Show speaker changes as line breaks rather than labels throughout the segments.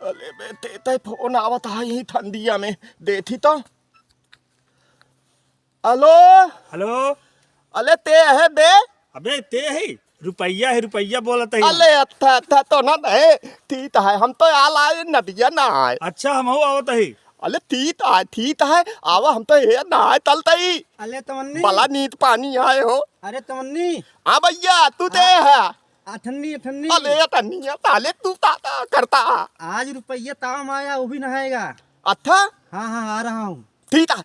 अले बे ते फोन आवत है यही ठंडिया में देती तो। Hello
hello.
अले ते है बे।
अबे ते है रुपया बोलत है।
अले अच्छा अच्छा तो ना है ठीक है हम तो आल आए नदिया ना आए।
अच्छा हम आवत है।
अले ठीक है आवा हम तो ये ना आए तलतई।
अरे तमन्नी।
बला नींद पानी आए हो।
अरे तमन्नी।
हाँ भैया तू ते है।
अठन्नी अठन्नी।
अले तनिया ताले तू ताता करता।
आज रुपया ताम आया वो भी नहाएगा।
अच्छा
हाँ हाँ आ रहा हूँ।
ठीक है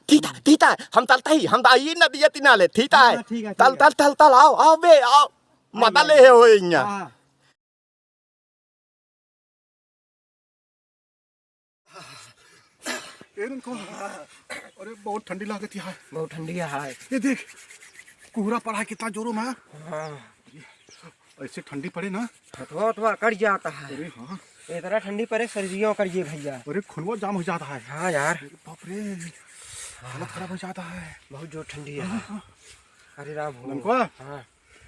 हम चलते ही हम आइए नदिया तिनाले ठीक
हाँ,
है।
ठीक है,
तल
ठीक है।
तल तल तल आओ बे आओ मता ले हो इन्या।
हाँ
इनको अरे बहुत ठंडी लागत है।
बहुत ठंडी है।
ये देख कोहरा पड़ा है कितना जोरों में।
हाँ
ऐसे ठंडी पड़े ना
थोड़ा कट जाता है।
अरे हाँ
इतना ठंडी पड़े सर्दियों करिए भैया।
अरे खुनवा जाम हो जाता है।
हाँ यार
अरे बाप रे हालत खराब हो जाता है।
बहुत जोर ठंडी है। अरे राम हो।
इनको
हाँ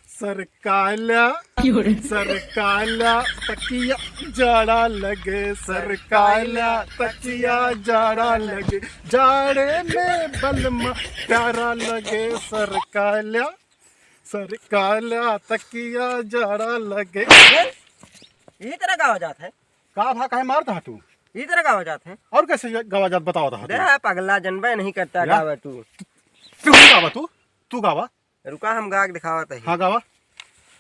सरकाला तकिया जाड़ा लगे सरकाला तकिया जाड़ा लगे जाड़े में बलमा प्यारा लगे सरकाला तकिया जाड़ा लगे।
यही तरह गावा जाता है।
का भा काहे मारता है तू?
यही तरह गावा जाता है।
और कैसे गावा जात बताओ था
दे पगला जनबे नहीं करता
या?
गावा तू।
तू गावा
रुका हम गाग दिखावत है।
हाँ गावा।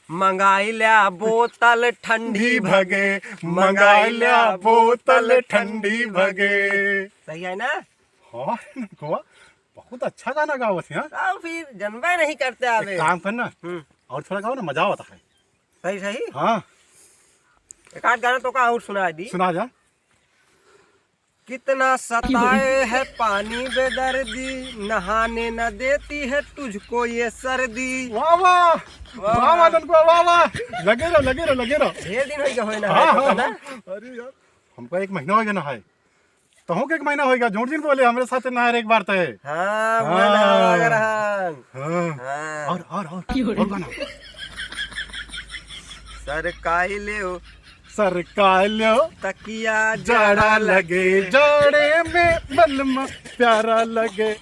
मंगाई लिया बोतल ठंडी
भगे मंगाई लिया बोतल ठंडी भगे।
सही है ना।
हाँ गोवा बहुत अच्छा गाना गावत है।
तो फिर जनबे नहीं करते आवे।
एक काम करना और थोड़ा गाओ ना मजा आता है।
सही सही।
हाँ
एक आध गाना तो का और सुना दी।
सुना जा।
कितना सताए है पानी बेदर्दी नहाने न देती है तुझको ये सर्दी।
वाह वाह वाह वाह ननको वाह वाह लगे रहो।
ढेर दिन हो गया होए ना।
हाँ
है तो
हाँ
ना?
अरे यार हमको एक महीना हो गया ना है तो हो एक महीना होगा। झूठ दिन बोले हमारे साथ ना एक बार तय।
हाँ
हाँ।
हाँ।
और गाना
सरकाई ले
सरकालो
तकिया
जाड़ा लगे जाड़े में बलमा प्यारा लगे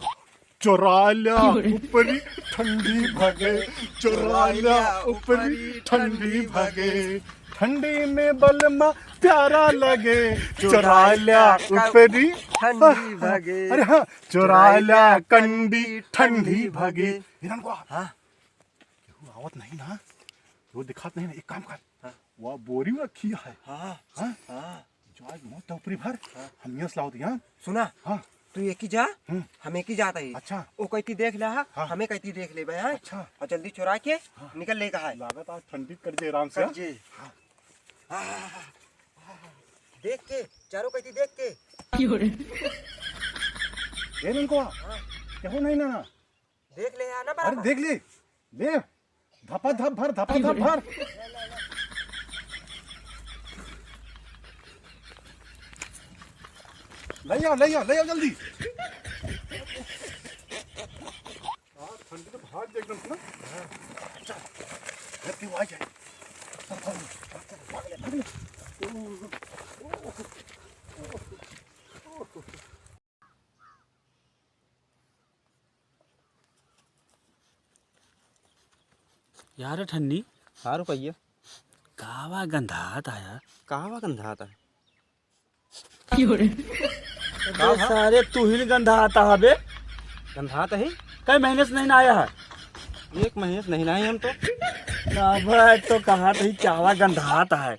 चुरा लिया ऊपरी ठंडी भगे चुरा लिया ऊपरी ठंडी भगे ठंडी में बलमा प्यारा लगे चुरा लिया ऊपरी
ठंडी भगे।
अरे हाँ चुरा लिया कंडी ठंडी भगे। हिरण को
हाँ
आवत नहीं ना वो दिखात नहीं ना। एक काम कर वो बोरी रखी है।
हाँ
हाँ
हाँ
जो आज मौत ऊपरी भर हम यहाँ सलाह दिया।
सुना
हाँ
तू एक ही जा हम एक ही जाता है।
अच्छा
वो कहती देख ले
हाँ।
हमें कहती देख ले भाई।
अच्छा
और जल्दी चुरा के निकल ले कहा है।
लागत आज ठंडी कर दे आराम से।
जी देख के चारों कहती देख के।
ये इनको क्या नहीं ना
देख ले आना
अरे देख ले धपा धप भर ले आओ जल्दी। ठंडी तो भाग एकदम से ना। अच्छा आ जाए
यार ठन्नी
4 रुपये
कावा गंधात आया।
कहाँ गंधा आता है।
सारे तू ही गंधा आता है बे।
गंधा तो है
कई महीने से नहीं ना आया है।
1 महीने से नहीं नहाए हम तो।
अब तो कहा था चावा गंधात है।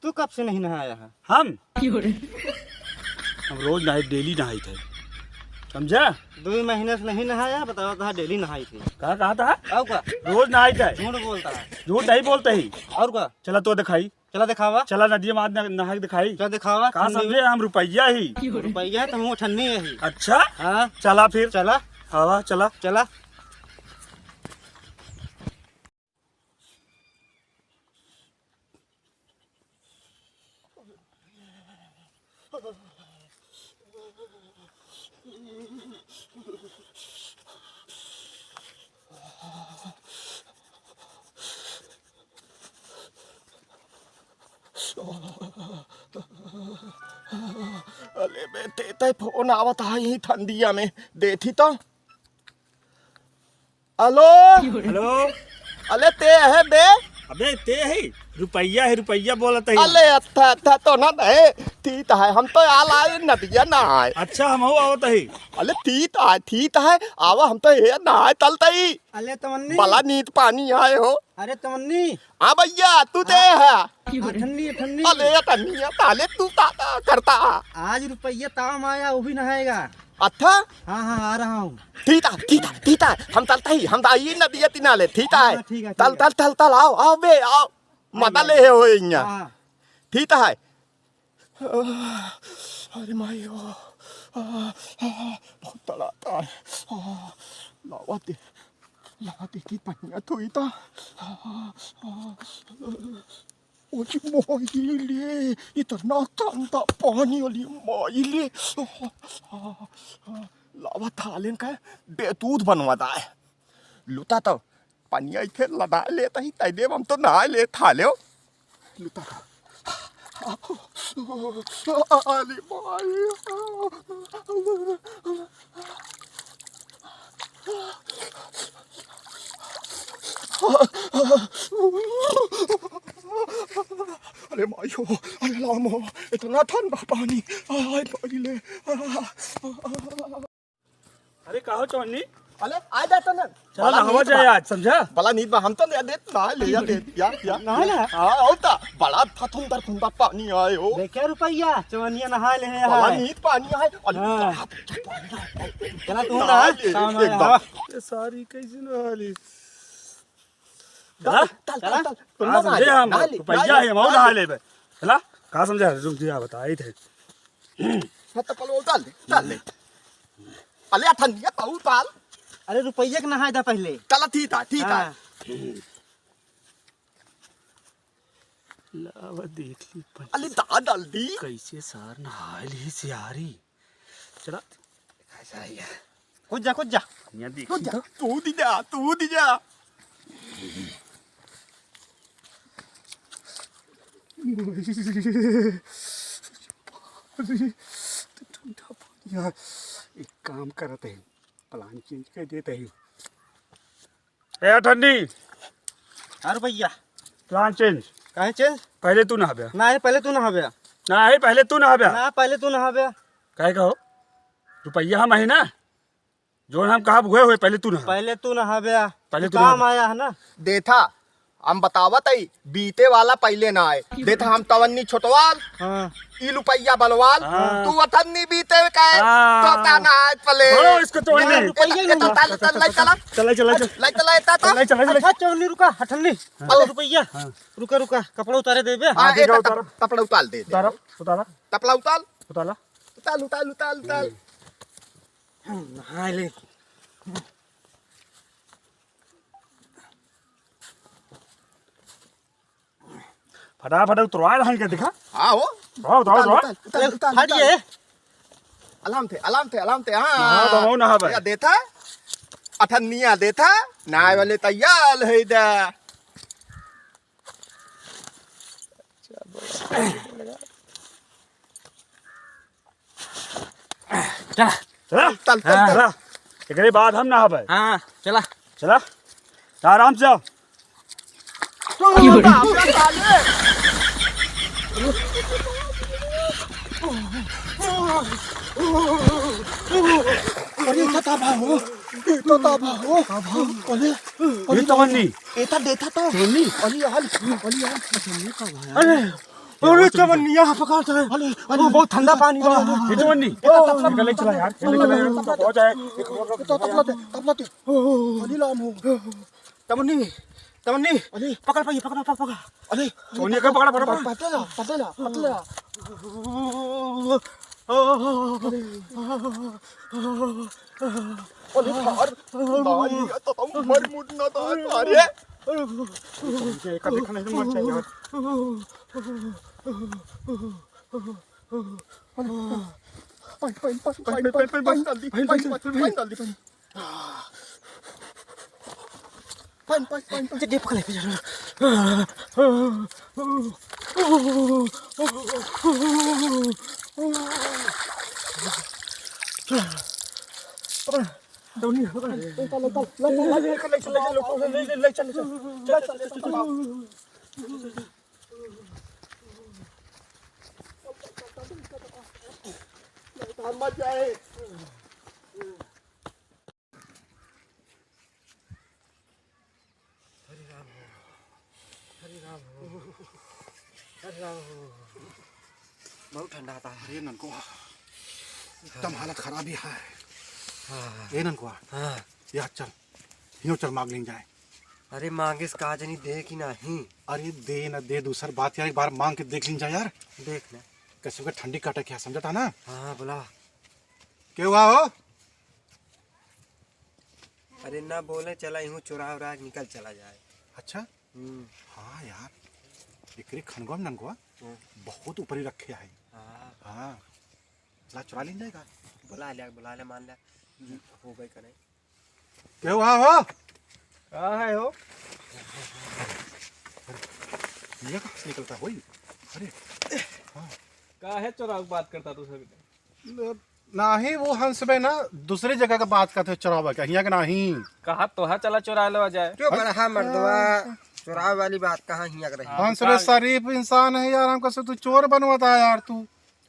तू कब से नहीं नहाया है।
हम रोज नहाए डेली नहाई थे समझा।
2 महीने से नहीं नहाया बताओ तो डेली नहाई थी।
कहा था
और का
रोज नहाई थे।
झूठ बोलता है।
झूठ नहीं बोलते ही।
और का
चला तो दिखाई
चला दिखावा।
चला नदी में नहा दिखाई।
चला दिखावा।
कहा समझे हम रुपया ही
रुपया है तो मुँह ठन्नी है ही।
अच्छा
हाँ
चला फिर
चला
हवा चला
चला।
ते फोन आवत है यही ठंडिया में देती तो हेलो
हेलो।
अले ते है बे
अबे ते है रुपया बोलत है।
अले अच्छा तो ना है ठीक है हम तो आला नदिया ना है
अच्छा हम आवत है।
अले ठीक है आवा हम तो ये ना है तलता ही
अले तमन्नी
बला नीत पानी आए हो
अरे तमन्नी
हाँ भैया तू ते है
ठन्नी ठन्नी
अले तनिया ताले तू ताता करता
आज रुपया ताम आया वो भी नहाएगा।
अच्छा
हाँ हाँ आ रहा हूँ।
ठीक है हम चलते ही हम आइए नदिया तिनाले ठीक
हाँ, ठीक
है
है,
चल आओ बे आओ मता ले हो यहाँ
हाँ
ठीक है अरे मायो बहुत तड़ाता है लावा की पनिया तो इता ओजी मोइले इतना ठंडा पानी वाली मोइले लावा थालेन का बेतूत बनवाता है लुता तो पनिया इथे लड़ा लेता ही तैदेव हम तो नहा ले थाले लुता अरे भाई अरे मायो अरे लामो इतना ठंडा पानी आय पड़िले
अरे कहो चवन्नी
अरे आ जाता ना
चल नहावा जाए आज समझा।
बला नींद में हम तो ले देत ना ले जा दे या हां होता बड़ा ठंडा पानी आए हो
देखे रुपया चवनिया नहा ले
बला नींद पानी आए
चला तू नहा काम आया।
ये सारी कैसे नहा ली।
चल
कहाँ समझे हम रुपया है हम नहा ले बे चला कहाँ समझा रुक जा बताई थे
तो पलो डाल ले अले ठंडिया ताऊ ताल
अरे रुपया के नहाए था पहले।
चला ठीक है
लावा देख ली पन
अले दा डाल दी
कैसे सार नहा ली सियारी चला कैसा है
कुछ जा
यहाँ देख
तू दी जा
एक काम करते हैं प्लान चेंज कर देते हैं। ए ठंडी
हाँ रुपया
प्लान चेंज
कहे चेंज
पहले तू नहा बया
ना पहले तू नहा बया
ना है पहले तू नहा बया
ना पहले तू नहा बया
कहे कहो रुपया हम है ना जो हम कहा हुए पहले तू नहा
पहले तू नहा बया
पहले तू
काम
नहा
आया है ना
देथा हम बतावत है बीते वाला पहले ना आए देथा हम तवन्नी छोटवाल
हाँ
ई रुपया बलवाल तू अठन्नी बीते का तोता ना आए पले
ओ इसको तो नहीं
चला
अच्छा चवन्नी रुका हठन्नी रुपया रुका कपड़ा उतारे देबे।
कपड़ा उतार दे
उतारा
कपड़ा
उतारा
उताल
नहा ले
फटाफट उतरवा रहा है दिखा
हाँ हो
हटिए
अलाम थे
हाँ तो वो नहा भाई
देता अठन्निया देता नाय वाले तैयार है दा
चला एक बाद हम नहा भाई
हाँ चला
आराम से आओ ये तवन्नी
देता तो
तवन्नी
अरे चवन्नी यहाँ पकड़ता है बहुत ठंडा पानी
ये तवन्नी निकल चला यार हो जाए
तमन्नी पकड़ पाइए पकड़
अरे सोनिया का पकड़ा
पतला अरे यार भाई तो तुम मर मुड़ना तो अरे
एक देखा नहीं मर चाहिए
jadi apa kali
मत जाए।
बहुत ठंडा था।
अरे ननको एकदम हालत खराब ही है। ए ननको
हाँ
यार चल यूं चल मांग लें जाए।
अरे मांगिस काज नहीं दे कि नहीं।
अरे दे न दे दूसर बात यार, एक बार मांग के देख लें जाए यार।
देख ले।
कैसे का ठंडी काटा क्या समझा था ना।
हाँ बोला।
क्या हुआ हो?
अरे ना बोले चला यूं चुरा उरा के निकल चला जाए।
अच्छा हाँ यार एकरे खनगवा में ननको बहुत ऊपर ही रखे है। हाँ चला चुरा लें जाएगा।
बुला ले मान ले हो गई करे।
क्या हुआ हो?
कहाँ है हो?
ये कहाँ से निकलता होई? अरे
का है चोरा की बात करता तू सभी
नहीं वो हंस में ना दूसरी जगह का बात करते चुरावा का यहाँ का नहीं।
कहा तो है चला चुरा लेवा जाए।
क्यों बड़ा मर्दवा चुराव वाली बात कहाँ हिया कर रही है?
हंस में शरीफ इंसान है यार, हमको से तू चोर बनवाता है यार तू।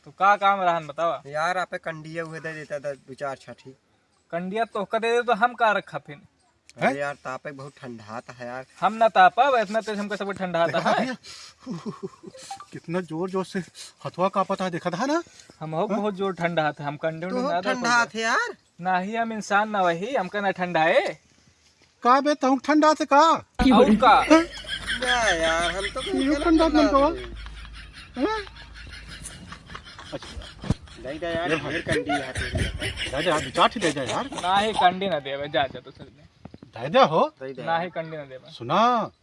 तो का काम रहन बतावा।
यार आपे कंडिया हुए दे देता था विचार छठी।
कंडिया तो कह दे तो हम का रखा फिर।
अरे यार तापे बहुत ठंडा था यार।
हम ना तापा इतना तेज हमको सब ठंडा आता है।
कितना जोर जोर से हथुआ कांपता है देखा था ना।
हम हो बहुत जोर ठंडा था। हम कंडे
तो
ना
ठंडा थे यार।
ना ही हम इंसान ना वही हमका ना ठंडा है।
का बे तू ठंडा से का
और का
ना यार हम तो
क्यों ठंडा मन को
नहीं दे यार ढेर कंडी है तेरी।
दे यार बिचाट दे जा यार।
ना ही कंडी ना देवे जा तो सर
दे दे हो
ना ही कंडी ना देवे।
सुना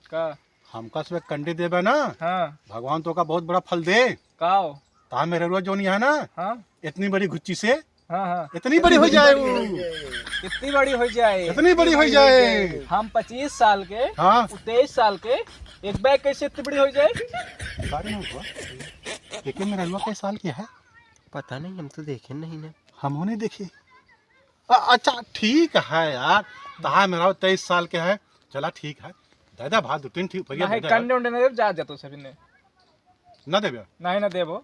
का
हमका सब कंडी देबे ना
हाँ
भगवान तो का बहुत बड़ा फल दे।
काओ
ता मेरे रोज जो नहीं है ना
हाँ
इतनी बड़ी गुच्ची से
हाँ हाँ
इतनी बड़ी हो जाए वो।
कितनी बड़ी हो जाए।
इतनी बड़ी हो जाए।
हम 25 साल के
हाँ
23 साल के एक बैग कैसे इतनी बड़ी हो जाए।
बारे में हुआ लेकिन मेरा हलवा कई साल की है
पता नहीं हम तो देखे नहीं ना।
हम नहीं देखे। अच्छा ठीक है यार ता मेरा 23 साल के है चला ठीक है दादा भात दो तीन ठीक
ना है कंडे उंडे ना देव जा तो सभी ने
ना देबे
नहीं ना देवो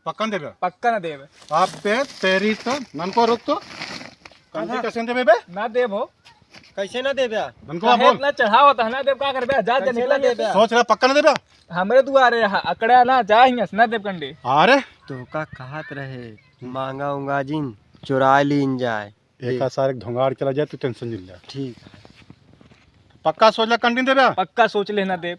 पक्का देबे
पक्का ना देवे।
आप पे तेरी तो मन को रोक तो कंदी कैसे देबे बे
ना देवो
कैसे ना दे बे?
उनको बोल
ना चढ़ावा था ना देव का कर बे जा जा निकला दे बे।
सोच रहा पक्का ना देबे।
हमरे दुआरे अकड़ा ना जा हिया ना देव कंडी।
अरे
तो का कहत रहे मांगा उंगा जिन चुरा लीन जाए।
एक सार एक धोंगाड़ चला जाए तो टेंशन मिल जाए।
ठीक है
पक्का सोच ला कंदी देबे।
पक्का सोच लेना देव।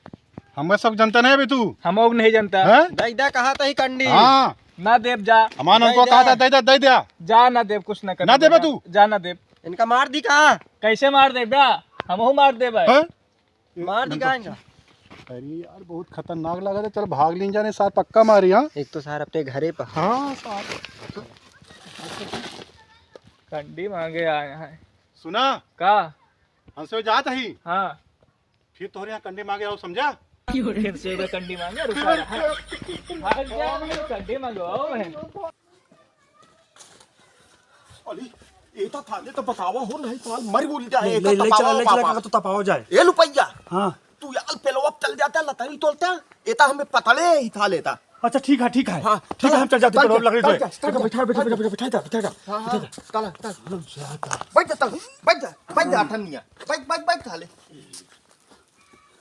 हम सब जनता नहीं बे तू
हम और नहीं जानता
हैं।
दैदा कहा था ही कंडी।
हां
ना देव जा
अमान उनको कहा था दे दे दिया
जा ना देव कुछ ना कर
ना देबे तू
जा ना देव।
इनका मार दी का
कैसे मार दे बे हम हो मार दे भाई
हैं?
मार दी का इनका।
अरे यार बहुत खतरनाक लगा था चल भाग लीन जाने सार पक्का मारी। हाँ
एक तो सार अपने घरे पर।
हाँ सार
कंडी मांगे आए हैं
सुना
का।
हमसे जात ही
हाँ
फिर तोहरे यहाँ कंडे मांगे आओ समझा।
फिर से वे कंडी मांगे रुका रहा भाग जा कंडी मांगो बहन।
अरे एता थाले तो बतावा हो नहीं साल मर बोल जाए।
ले चला तो तपाओ जाए।
ए लुपैया
हाँ
तू यार पेलो अब चल जाता लताई तोलता एता हमें पतले ही था लेता।
अच्छा ठीक है
हाँ,
ठीक है हम चल जाते हैं लग रही
चल,
तो बैठा
बैठ जा ठनिया बैठ थाले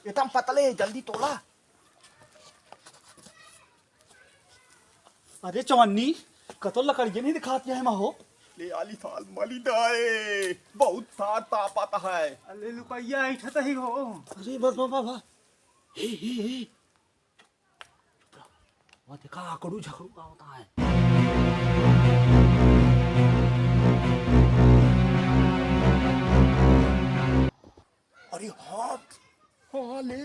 एता हम पतले जल्दी तोला।
अरे चवन्नी कतल लकड़िए नहीं दिखाती है हो।
ले आली साल मली दाए बहुत सार तापाता है।
अरे लुपैया ऐठा ही हो।
अरे बस बाबा हे
वो देखा आकड़ू झकड़ू का होता है।
अरे हाँ हाँ ले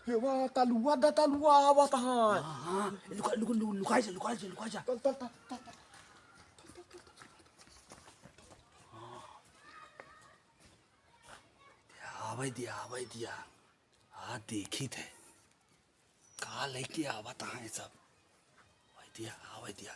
हेवा तालुआ आवत है।
हाँ लुकाई जा
चल
आवाज दिया हाँ देखी थे का लेके आवत है सब आवाज दिया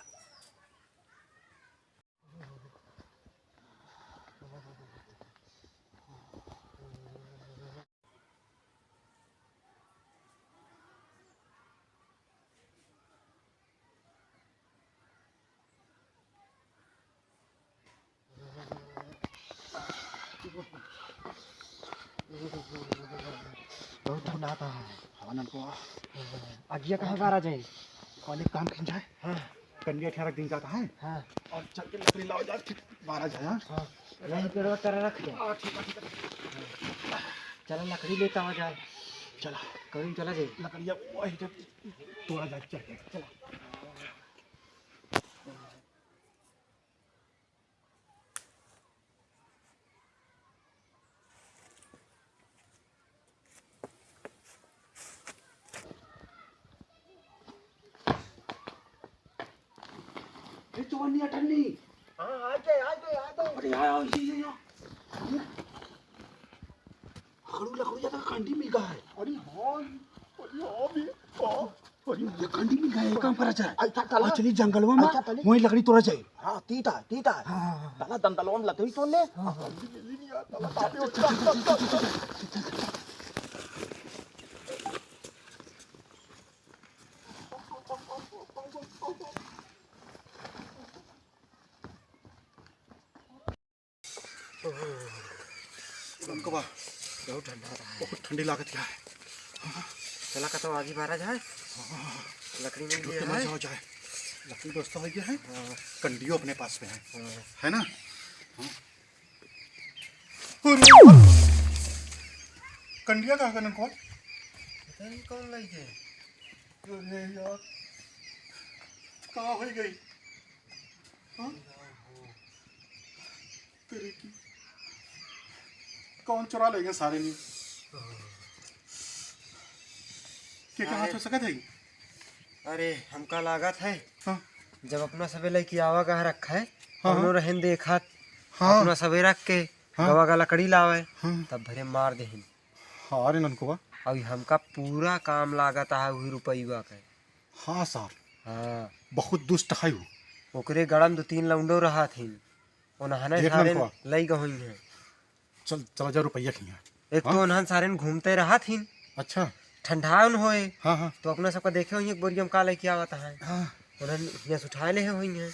बहुत ठंडा आता है।
हाँ ननकुआ,
आगिया कहाँ बारा जाए?
कौन एक काम खिंच जाए।
हाँ
कंडिया ठहरा दिन जाता है
हाँ
और चल के लकड़ी लाओ जा, फिर 12 जाए। हाँ
हाँ, यही पेड़वा तरह रख जाए।
हाँ, ठीक है ठीक है।
चला लकड़ी लेता हुआ जाए,
चला
कहीं चला जाए।
लकड़िया वही जब तोड़ा जाए, चल चला। चवन्नी ठंडी।
हाँ आ गए।
अरे यार ये खड़ू लकड़ू जाता कंडी मिल गया है।
अरे हाँ भी
ये कंडी मिल गया है, काम पर अच्छा
अच्छा, चला।
चली जंगलवा में
अच्छा, चली।
वहीं लकड़ी तोड़ा जाए।
हाँ तीता
हाँ
तला दंतलों लकड़ी तोड़ ले।
ननकुआ,
बहुत ठंडा आता है।
बहुत ठंडी लागत क्या है।
चला का तो आगे बारा जाए, लकड़ी मिल
ढूंढ के
गई
मजा
है।
हो जाए। लकड़ी व्यवस्था हो गया है, कंडियो अपने पास में है ना। हाँ। अरे, कंडिया कहाँ का ननकुआ?
पता नहीं कौन लाई है।
अरे यार, कहाँ हो गई? हाँ? तेरे की कौन चुरा ले गए सारे नहीं? क्या हाथ हो सकता है?
अरे हमका लागत है
हाँ
जब अपना सबे लड़की आवा कहाँ रखा है,
हाँ।
अपनो रहन देखा
हाँ।
अपना सबे रख के
हाँ।
गवा का लकड़ी लावे,
हाँ।
तब भरे मार देहिन।
हाँ रे ननकुआ।
अभी हमका पूरा काम लागत है वही रुपया का।
हाँ सर,
हाँ
बहुत दुष्ट है वो।
ओकरे गड़म 2-3 लौंडो रहा थी, उन्हने
देख
सारे
ननकुआ।
लई गई है।
चल चला जा, रुपया खिया।
एक तो उन्हन सारे घूमते रहा थी,
अच्छा।
ठंडा होए
हाँ हाँ
तो अपना सबका देखे हुई बोरियम का लेके आवता है,
हाँ
उन्होंने यहाँ से उठाए ले हुई हैं।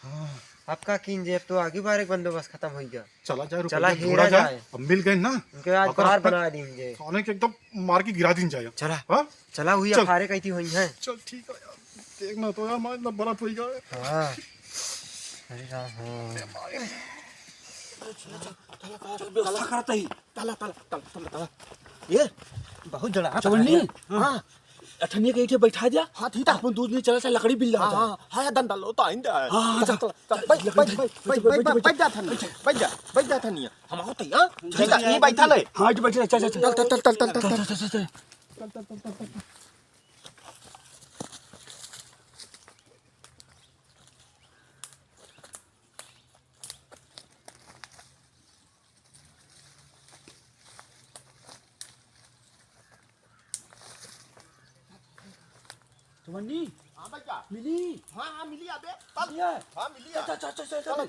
हाँ।
आपका किन जेब तो आगे बार एक बंदोबस्त खत्म हो गया।
चला जाए,
चला
रुपया
हेरा
ढूंढा जाए।
जाए।
अब मिल गए ना,
उनके आज
अगर
बार
अपना-
बना देंगे।
सोने के एकदम मार के गिरा दिन जाए।
चला
हाँ
चला हुई
चल।
अखाड़े कहती हुई हैं।
चल ठीक है यार, देखना तो यार, मैं बड़ा हो गया।
हाँ अरे राम, हाँ
व्यवस्था करता ही।
तला ये बहुत जड़ा
चवन्नी?
हाँ
अठनिया के इथे बैठा दिया।
हाँ ठीक है।
अपन दूध नहीं चला से लकड़ी बिल रहा था।
हाँ दंतलो तो आइंदा है।
हाँ,
चल
चल,
चल बैठ जा था नहीं हम आओ तैयार ठीक है ये बैठा ले।
हाँ इथे बैठे, चल चल चल चल। चवन्नी
हाँ भैया
मिली।
हाँ मिली अबे चल
ये
हाँ मिली
चल चल चल चल
चल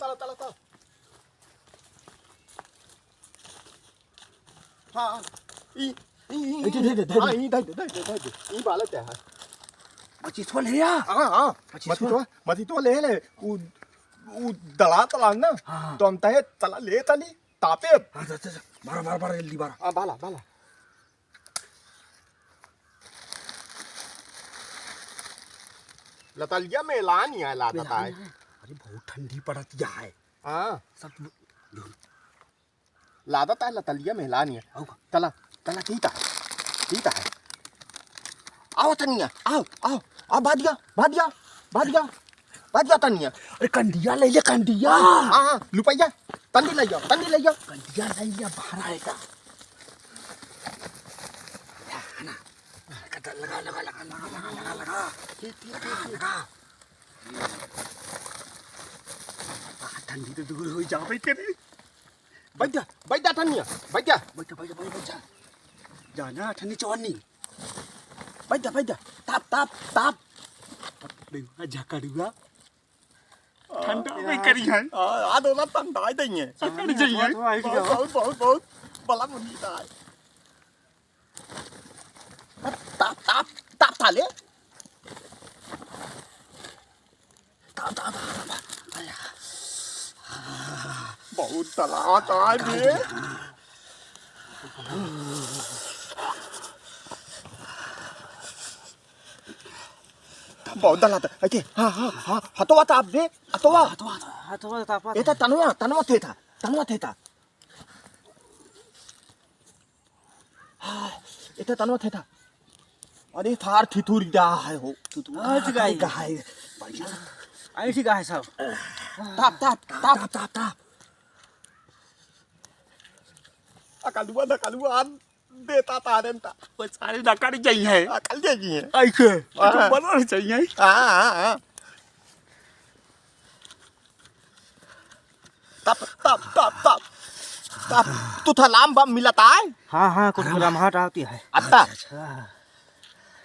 हाँ
इथे दे दे
हाँ दे ये बालक है।
पच्चीस फल है या।
हाँ मती तो ले उ दला तला ना
हाँ।
तो हम तहे तला ले तली तापे
हाँ चल चल बारा जल्दी बारा।
हाँ बाला लतलिया में ला नहीं है लाता था।
अरे बहुत ठंडी पड़त जा है
हाँ
सब।
लादा था लतलिया में ला नहीं है।
आओ
तला ठीक है आओ तनिया आओ भादिया तनिया।
अरे कंडिया ले ले कंडिया।
हाँ लुपैया तंदी ले जाओ
कंडिया ले लिया बाहर आएगा। लगा ठंडी तो दूर हो जा बैठ कर।
बैठ जा तनिया बैठ जा
जाना ठंडी चवन्नी।
बैठ जा ताप
देखा झकड़ुआ
ठंडा में करी है। आ दो ना ठंडा देंगे सकड़ जाइए बहुत बला मुनीता है। ताप थाले बहुत तलाश आए बे। बहुत दलात ऐसे हाँ हतवा ताप बे हतवा eta tanua theta eta tanua theta अरे थार थिथुर जा है हो
आज गाय ऐसी गाय साहब
ताप अकालुआ देता तारेंता
बस सारे नकारी चाहिए
अकल जाइए
ऐसे तो बनाना चाहिए
हाँ तप तू था लाम बम मिलता है
हाँ कुछ लम्हाट आती है
अच्छा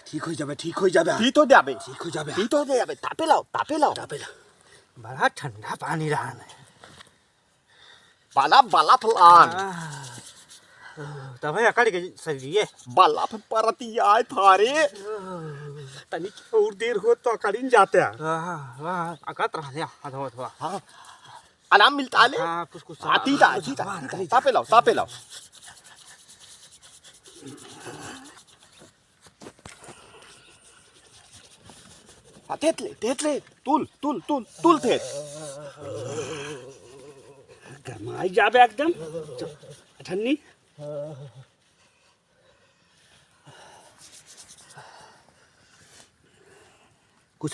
ठीक हो जाबे ठीक हो जाबे
तापे लाओ
बड़ा ठंडा पानी रहा है
बाला फलान
तब है अकड़ के सरिए
बाला परती आए थारे
तनी और देर हो तो अकड़िन जाते हैं वाह अकड़ रहा है अथवा
हाँ आराम मिलता ले
हाँ कुछ
आती था तापे लाओ तेतले तुल थे
गरमाई जाबे एकदम ठन्नी कुछ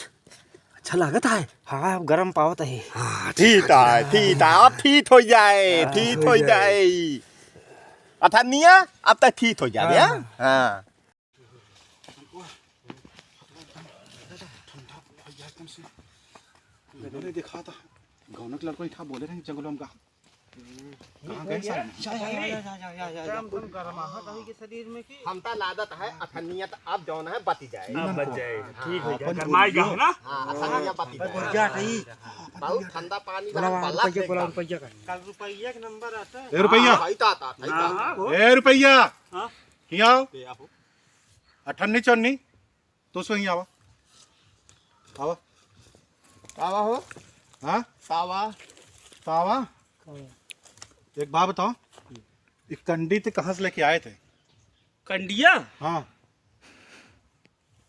अच्छा लागत है हाँ गरम पावत है
ठीक है अब ठीक हो जाए अथा निया अब तक ठीक हो जाए हाँ
मैंने देखा था गाँव के लड़कों था बोले रहे जंगलों का कहाँ गए
शरीर में की
हमता लादत है अथनियत अब जौन है बती जाए
बच जाए ठीक हो जाए गरमाई जाओ ना
हाँ अथनिया बती जाए
क्या सही
बहुत ठंडा पानी
रुपया कल रुपया का नंबर आता है
रुपया ए रुपया यहाँ आओ 98 तो सो यहाँ आवा
तावा हो
हाँ तावा एक बात बताओ ये कंडी ते कहाँ से लेके आए थे
कंडिया
हाँ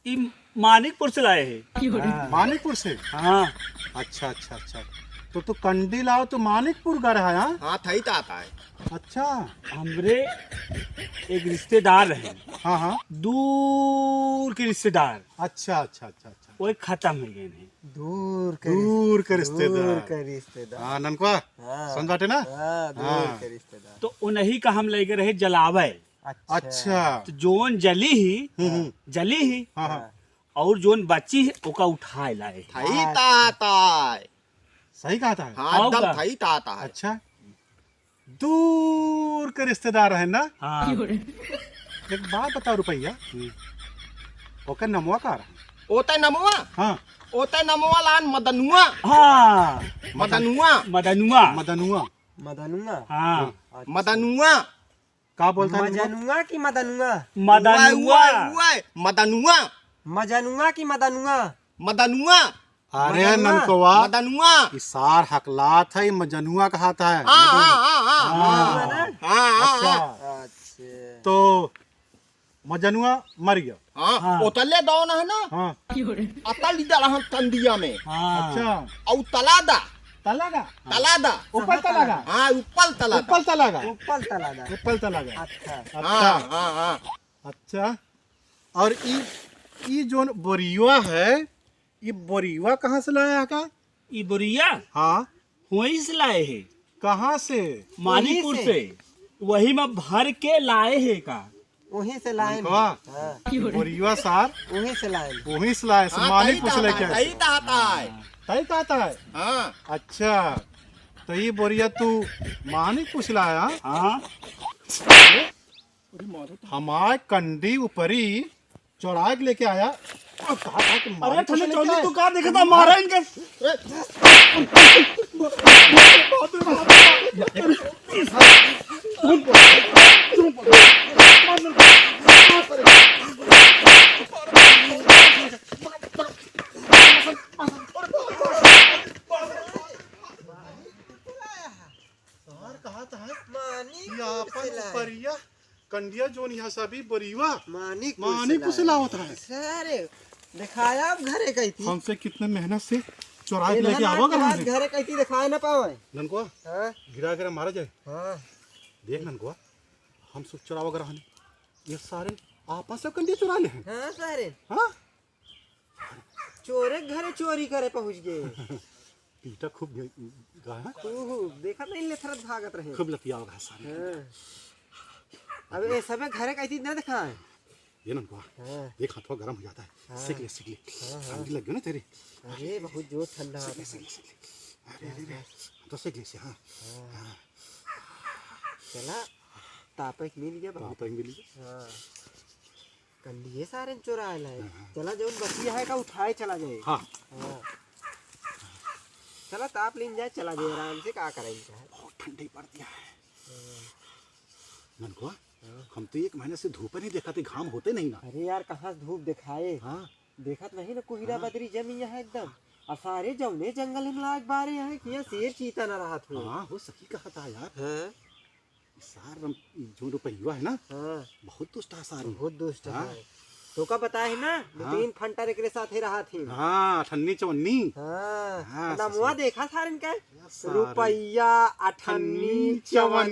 ये मानिकपुर से लाए हैं
मानिकपुर से
हाँ
अच्छा तो कंडी लाओ तो मानिकपुर का रहा है
हाँ थई ता आता है
अच्छा
हमरे एक रिश्तेदार है
हाँ
दूर के रिश्तेदार
अच्छा
वो खत्म हो गए हैं
दूर के रिश्तेदार हाँ ननकुआ संगाटे ना हाँ
तो उन्हीं का हम लेके रहे जलावे
अच्छा
तो जोन जली ही
हाँ
और जोन बची है ओका उठाए लाए
थई ता आता है
सही कहा था
हाँ एकदम थई ता आता है
अच्छा दूर के रिश्तेदार है ना
हाँ
एक बात बताओ रुपया ओकर नमवा का रहा
ओते नमवा लान मदनुआ
हाँ
मदनुआ
हाँ
मदनुआ
का बोलता है
मजनुआ की मदनुआ
मदनुआ
अरे ननकोवा
मदनुआ
इसार हकलात है मजनुआ कहता है
हाँ
तो मजनुआ मर गया
हाँ ओतले दौन है ना
हाँ
अतल डाला हम तंदिया में
अच्छा
और तलादा
ऊपर तलागा
हाँ ऊपर तलादा
अच्छा
हाँ
अच्छा और ये जो बोरिया है ये बोरिया कहाँ से लाया का
ये बोरिया
हाँ
वहीं से लाए है
कहाँ से
मानीपुर से वही में भर के लाए है का
वहीं से लाए
बोरिया सार
वहीं से
लाए मानीपुर से लेके आए
थई ता आता है
तय कहता है
हाँ
अच्छा तो ये बोरिया तू मानीपुर से लाया
हाँ
हमारे कंडी ऊपरी चौराहे के लेके आया
अरे ठंडे चौधरी तू कहा देखा था मारा इनके
भैया कंडिया जोन यहाँ सभी बरीवा
मानी
मानी कुशला होता है।
सारे दिखाया अब घरे कही थी
हमसे कितने मेहनत से चुरा के लेके आवा कर
घरे कही थी दिखाए ना पावे।
ननकुआ
हाँ
गिरा गिरा मारा जाए।
हाँ
देख ननकुआ हम सब चुरावा कर रहने ये सारे आपस में कंडिया चुरा ले हैं।
हाँ सारे
हाँ
चोरे घरे चोरी करे पहुंच गए।
पीटा खूब गाया
देखा नहीं ले थरत भागत रहे।
खूब लतिया होगा सारे।
हाँ। अब ये सब घरे कही थी ना दिखाए।
ये ननकुआ
हाँ।
देख हाथों गरम हो जाता है। सेक ले ठंडी लग गई ना तेरी।
अरे बहुत जोर ठंडा
सेक ले अरे अरे अरे तो सेक ले से हाँ हाँ
चला तापक मिल गया बहुत।
तापक मिल
हाँ कंडिये सारे चोरा लाए। चला जो बचिया है का उठाए चला जाए।
हाँ
हाँ चला ताप लीन जाए चला जाए आराम से क्या करेंगे।
बहुत ठंडी पड़ दिया है। ननकुआ हम तो 1 महीने से धूप नहीं देखा थे घाम होते नहीं ना।
अरे यार कहाँ धूप दिखाए।
हाँ
देखत नहीं ना कोहिरा बदरी जमी यहाँ एकदम और सारे जौने जंगल में लाग बारे यहाँ किया शेर चीता न रहा था।
हाँ वो सही कहा था यार।
हाँ
सार जो रुपया है ना
हाँ
बहुत दुष्ट है सार।
बहुत दुष्ट
हाँ।
है। तो का पता है ना
हाँ।
3 फंटर एक साथ ही रहा थी।
हाँ 98
हाँ
हाँ,
नमुआ देखा सारन का
सारे।
रुपया 98 54